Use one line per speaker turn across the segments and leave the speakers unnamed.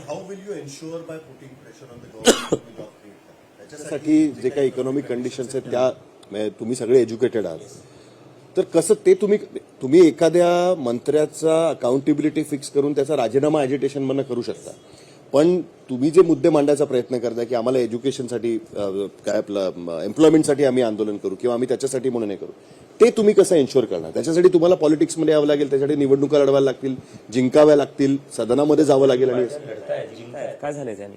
How will you ensure by putting pressure on the government to job create?
त्याच्यासाठी जे काही economic conditions आहेत त्या म्हणजे तुम्ही सगळे एज्युकेटेड आहात, तर कसं ते तुम्ही एखाद्या मंत्र्याचा अकाउंटेबिलिटी फिक्स करून त्याचा राजीनामा अजिटेशन मधनं करू शकता, पण तुम्ही जे मुद्दे मांडायचा प्रयत्न करताय की आम्हाला एज्युकेशनसाठी काय आपलं एम्प्लॉयमेंटसाठी आम्ही आंदोलन करू किंवा आम्ही त्याच्यासाठी म्हणून हे करू, ते तुम्ही कसं एन्श्योर करणार? त्याच्यासाठी तुम्हाला पॉलिटिक्समध्ये यावं लागेल, त्याच्यासाठी निवडणुका लढवायला लागतील, जिंकाव्या लागतील, सदनामध्ये जावं लागेल. आणि
काय झालंय त्याने?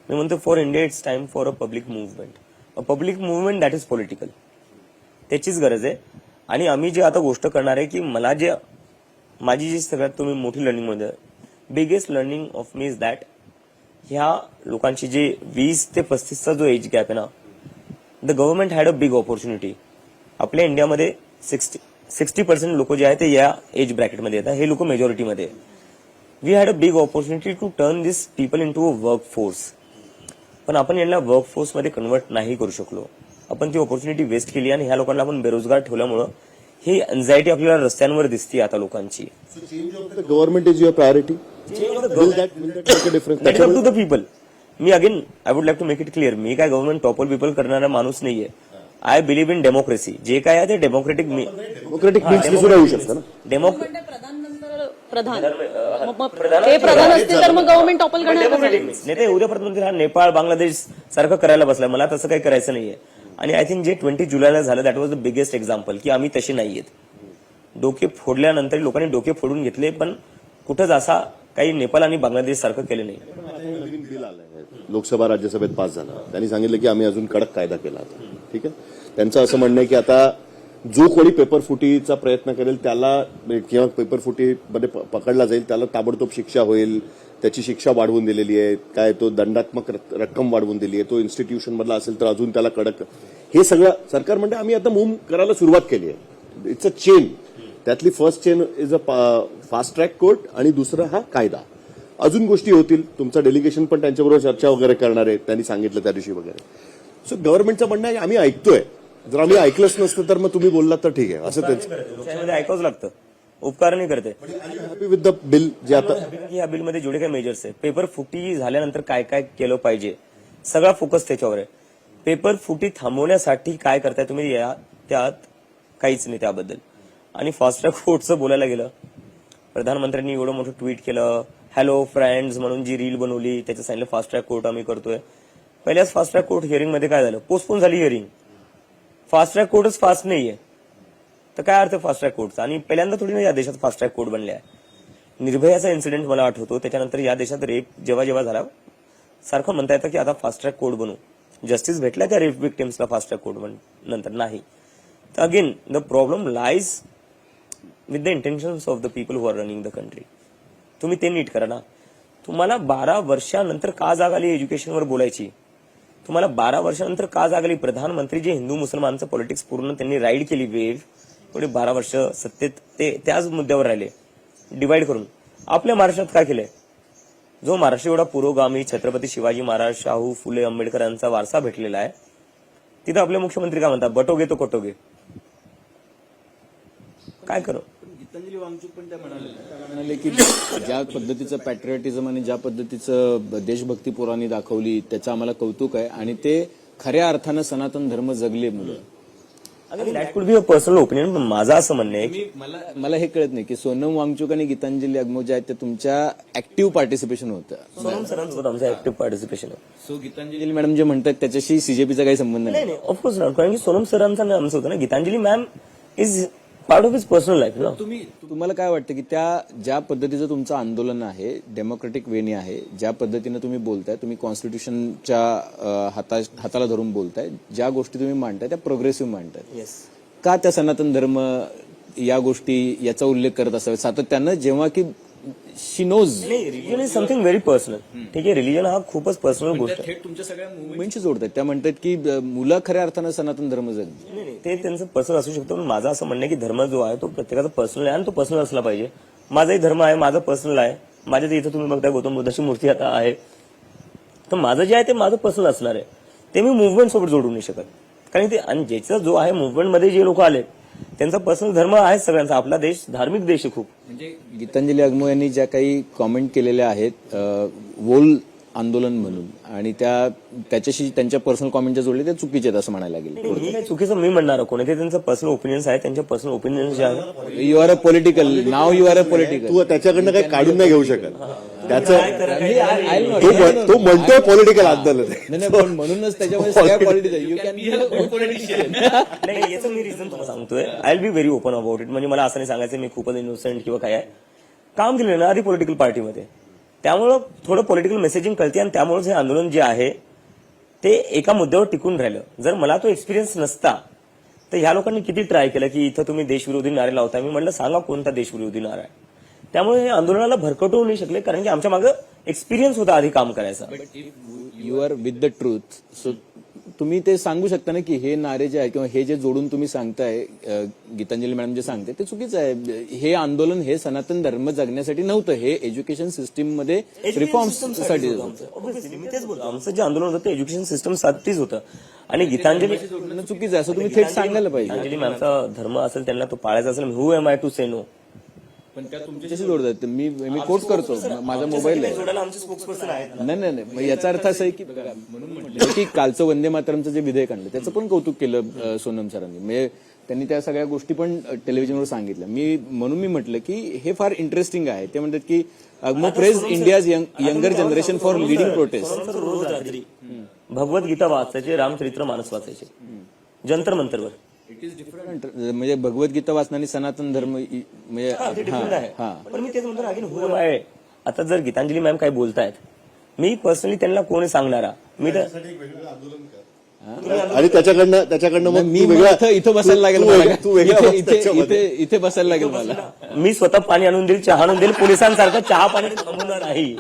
मी म्हणतो for India it's time for a public movement that is political. त्याचीच गरज आहे. आणि आम्ही जे आता गोष्ट करणार आहे की माझी जी सगळ्यात तुम्ही मोठी लर्निंग मध्ये biggest learning of me is that ह्या लोकांची जे 20 ते 35चा जो एज गॅप आहे ना, the government had a big opportunity. आपल्या इंडियामध्ये 60% लोक जे आहेत ते या एज ब्रॅकेटमध्ये येतात. हे लोक मेजॉरिटीमध्ये. We had a big opportunity to turn this people into a work force. पण आपण यांना वर्क फोर्समध्ये कन्वर्ट नाही करू शकलो. आपण ती ऑपॉर्च्युनिटी वेस्ट केली आणि ह्या लोकांना आपण बेरोजगार ठेवल्यामुळं ही अँझायटी आपल्याला रस्त्यांवर दिसते आता लोकांची.
Government is your priority.
To the people. मी again I would like to make it clear, मी काय गव्हर्नमेंट टॉपल पीपल करणारा माणूस नाहीये. I believe in democracy. जे काय आहे ते डेमोक्रेटिक
सुद्धा होऊ शकतं ना.
ते प्रधान असतील तर मग गव्हर्नमेंट टॉपल करणार
नाही. ते उद्या प्रधानमंत्री हा नेपाळ बांगलादेश सारखं करायला बसलाय. मला तसं काही करायचं नाहीये. आणि आय थिंक जे 20 जुलैला झालं that was the biggest example की आम्ही तसे नाहीयेत. डोके फोडल्यानंतर लोकांनी डोके फोडून घेतले, पण कुठंच असा काही नेपाळ आणि बांगलादेश सारखं केलं नाही.
नवीन बिल आलंय, लोकसभा राज्यसभेत पास झालं. त्यांनी सांगितलं की आम्ही अजून कडक कायदा केला. ठीक आहे. त्यांचं असं म्हणणं आहे की आता जो कोणी पेपरफुटीचा प्रयत्न करेल त्याला किंवा पेपरफुटीमध्ये पकडला जाईल त्याला ताबडतोब शिक्षा होईल. त्याची शिक्षा वाढवून दिलेली आहे. काय तो दंडात्मक रक्कम वाढवून दिली आहे. तो इन्स्टिट्यूशन मधला असेल तर अजून त्याला कडक. हे सगळं सरकार म्हणते आम्ही आता मूव्ह करायला सुरुवात केली आहे. It's a chain. त्यातली first chain is a fast track court आणि दुसरा हा कायदा. अजून गोष्टी होतील. तुमचं डेलिगेशन पण त्यांच्याबरोबर चर्चा वगैरे करणार आहे, त्यांनी सांगितलं त्या दिवशी वगैरे. सो गव्हर्नमेंटचं म्हणणं आहे आम्ही ऐकतोय. जर आम्ही ऐकलंच नसतं तर मग तुम्ही बोललात तर ठीक आहे. असं त्यांचं
ऐकावंच लागतं. उपकार नाही करते.
हॅपी विथ द बिल जे आता
या बिलमध्ये जेवढे काही मेजर्स आहे, पेपर फुटी झाल्यानंतर काय काय केलं पाहिजे, सगळा फोकस त्याच्यावर आहे. पेपर फुटी थांबवण्यासाठी काय करताय तुम्ही त्यात काहीच नाही त्याबद्दल. आणि फास्ट ट्रॅक कोर्टचं बोलायला गेलं, प्रधानमंत्र्यांनी एवढं मोठं ट्विट केलं, हॅलो फ्रेंड्स म्हणून जी रील बनवली, त्याचं सांगितलं फास्ट ट्रॅक कोर्ट आम्ही करतोय. पहिल्याच फास्ट ट्रॅक कोर्ट हिअरिंगमध्ये काय झालं, पोस्टपोन झाली हिअरिंग. फास्ट ट्रॅक कोर्टच फास्ट नाहीये तर काय अर्थ फास्ट ट्रॅक कोर्टचा? आणि पहिल्यांदा थोडी ना या देशात फास्ट ट्रॅक कोर्ट बनले आहे. निर्भयाचा इन्सिडेंट मला आठवतो. त्याच्यानंतर या देशात रेप जेव्हा झाला सारखं म्हणता येतं की आता फास्ट ट्रॅक कोर्ट बनवू. जस्टिस भेटला त्या रेप विक्टिम्सला फास्ट ट्रॅक कोर्ट नंतर नाही. तर again the problem lies with the intentions of the people who are running the country. तुम्ही ते नीट करा ना. तुम्हाला 12 वर्षानंतर का जाग आली एज्युकेशनवर बोलायची? तुम्हाला 12 वर्षानंतर का जाग आली? प्रधानमंत्री जे हिंदू मुसलमानचं पॉलिटिक्स पूर्ण त्यांनी राईड केली वेव्ह, एवढे 12 वर्ष सत्तेत ते त्याच मुद्द्यावर राहिले डिवाइड करून. आपल्या महाराष्ट्रात काय केलंय? जो महाराष्ट्र एवढा पुरोगामी छत्रपती शिवाजी महाराज, शाहू फुले आंबेडकर यांचा वारसा भेटलेला आहे, तिथं आपले मुख्यमंत्री काय म्हणतात, बटोगे तो कटोगे. काय करू?
गीतांजली वांगचूक पण त्या म्हणाले की ज्या पद्धतीचं पॅट्रियटिझम आणि ज्या पद्धतीचं देशभक्ती पोरांनी दाखवली त्याचं आम्हाला कौतुक आहे आणि ते खऱ्या अर्थानं सनातन धर्म जगले मुलं.
That could be a personal opinion. पण माझं असं म्हणणं आहे की
मला हे कळत नाही की सोनम वांगचूक आणि गीतांजली अगमो जे आहेत ते तुमच्या ऍक्टिव्ह पार्टिसिपेशन होतं.
सोनम सरांसोबत आमचं ऍक्टिव्ह पार्टिसिपेशन आहे.
सो गीतांजली मॅडम जे म्हणतात त्याच्याशी सीजेपीचा काही संबंध
नाही. Of course not. कारण की सोनम सरांचा आमचं होतं ना. Gitanjali ma'am is part of his personal life ना.
तुम्हाला काय वाटतं की त्या ज्या पद्धतीचं तुमचं आंदोलन आहे डेमोक्रेटिक वेनी आहे, ज्या पद्धतीनं तुम्ही बोलताय, तुम्ही कॉन्स्टिट्यूशनच्या हाताला धरून बोलताय, ज्या गोष्टी तुम्ही मांडताय त्या प्रोग्रेसिव्ह मांडताय, का त्या सनातन धर्म या गोष्टी याचा उल्लेख करत असावे सातत्यानं, जेव्हा की she knows
religion is something very personal. ठीक आहे, रिलीजन हा खूपच पर्सनल गोष्ट आहे.
तुमच्या सगळ्या मुवमेंटशी जोडतात. त्या म्हणतात की मुलं खऱ्या अर्थानं सनातन धर्म जगली.
नाही, ते त्यांचं पर्सनल असू शकतं. पण माझं असं म्हणणं आहे की धर्म जो आहे तो प्रत्येकाचा पर्सनल आहे आणि तो पर्सनल असला पाहिजे. माझाही धर्म आहे, माझा पर्सनल आहे. माझ्या इथं तुम्ही बघताय गौतम बुद्धाची मूर्ती आता आहे, तर माझं जे आहे ते माझं पर्सनल असणार आहे. ते मी मुव्हमेंट सोबत जोडू नाही शकत. कारण ते आणि ज्याचा जो आहे मुव्हमेंटमध्ये जे लोक आले त्यांचा पर्सनल धर्म आहे सगळ्यांचा. आपला देश धार्मिक देश आहे खूप.
म्हणजे गीतांजली अगमो यांनी ज्या काही कॉमेंट केलेल्या आहेत वोल आंदोलन म्हणून, आणि त्याच्याशी त्यांच्या पर्सनल कॉमेंट जोडले ते चुकीचे आहेत असं म्हणायला लागेल.
मी काही चुकीचं मी म्हणणार कोणी, ते त्यांचं पर्सनल ओपिनियन्स आहे, त्यांच्या पर्सनल ओपिनियन्स जे आहे.
यू आर अ पॉलिटिकल नाव, यू आर अ पॉलिटिकल.
तू त्याच्याकडनं काही काढून नाही घेऊ शकत. त्याचं
नाही,
तो म्हणतोय पॉलिटिकल आंदोलन आहे.
पण म्हणूनच त्याच्यामध्ये सगळ्या पॉलिटिकल यू कॅन
नाही, याचं मी रिझन तुम्हाला सांगतोय. I will be very open about it. म्हणजे मला असं नाही सांगायचं मी खूपच इनोसेंट किंवा काय आहे. काम केलेलं ना आधी पॉलिटिकल पार्टीमध्ये, त्यामुळं थोडं पॉलिटिकल मेसेजिंग कळते, आणि त्यामुळे हे आंदोलन जे आहे ते एका मुद्द्यावर टिकून राहिलं. जर मला तो एक्सपिरियन्स नसता तर ह्या लोकांनी किती ट्राय केलं की इथं तुम्ही देशविरोधी नारे लावताय. मी म्हटलं सांगा कोणता देशविरोधी नारा आहे. त्यामुळे हे आंदोलनाला भरकटवू नाही शकले, कारण की आमच्या मागे एक्सपिरियन्स होता आधी काम करायचा.
You are with the truth, so तुम्ही ते सांगू शकता ना की हे नारे जे आहे किंवा हे जे जोडून तुम्ही सांगताय, गीतांजली मॅडम जे सांगते ते चुकीचं आहे. हे आंदोलन हे सनातन धर्म जगण्यासाठी नव्हतं, हे एज्युकेशन सिस्टीम मध्ये रिफॉर्म्ससाठी होतं.
Obviously, मी तेच बोलतो. आमचं जे आंदोलन होतं ते एज्युकेशन सिस्टम साठीच होतं. आणि गीतांजली
चुकीचं आहे असं तुम्ही थेट सांगायला पाहिजे.
गीतांजली मॅमचा धर्म असेल, त्यांना तो पाळायचा असेल, who am I to say no.
पण त्या तुमच्याशी जोडतात. मी कोट करतो, माझा मोबाईल आहे.
जोडायला आमचे स्पोक्सपर्सन आहेत.
नाही, मग याचा अर्थ असा आहे की बघा, म्हणून म्हटलं की कालचं वंदे मातरमचं जे विधेयक आणलं त्याचं पण कौतुक केलं सोनम सरांनी. म्हणजे त्यांनी त्या सगळ्या गोष्टी पण टेलिव्हिजनवर सांगितल्या. म्हणून मी म्हटलं की हे फार इंटरेस्टिंग आहे. ते म्हणतात की अगमो praise India's younger generation for leading protest.
रोज रात्री भगवद्गीता वाचायचे, रामचरित्र मानस वाचायचे जंतर मंतरवर.
It is different. म्हणजे भगवद्गीता वाचनाने सनातन धर्म म्हणजे
पण मी तेच म्हणतो अगेन हु एम आय. आता जर गीतांजली मॅम काही बोलतायत, मी पर्सनली त्यांना कोणी सांगणारा. मी तर
एक वेगवेगळं आंदोलन कर.
आणि त्याच्याकडनं मग
मी
तू वेगळा-
इथं बसायला लागेल
तू
मला.
तू वेगळा बस त्याच्यामध्ये.
इथे बसायला लागेल मला.
मी स्वतः पाणी आणून देईल, चहा आणून देईल, पोलिसांसारखं चहा पाणी थांबवणार नाही.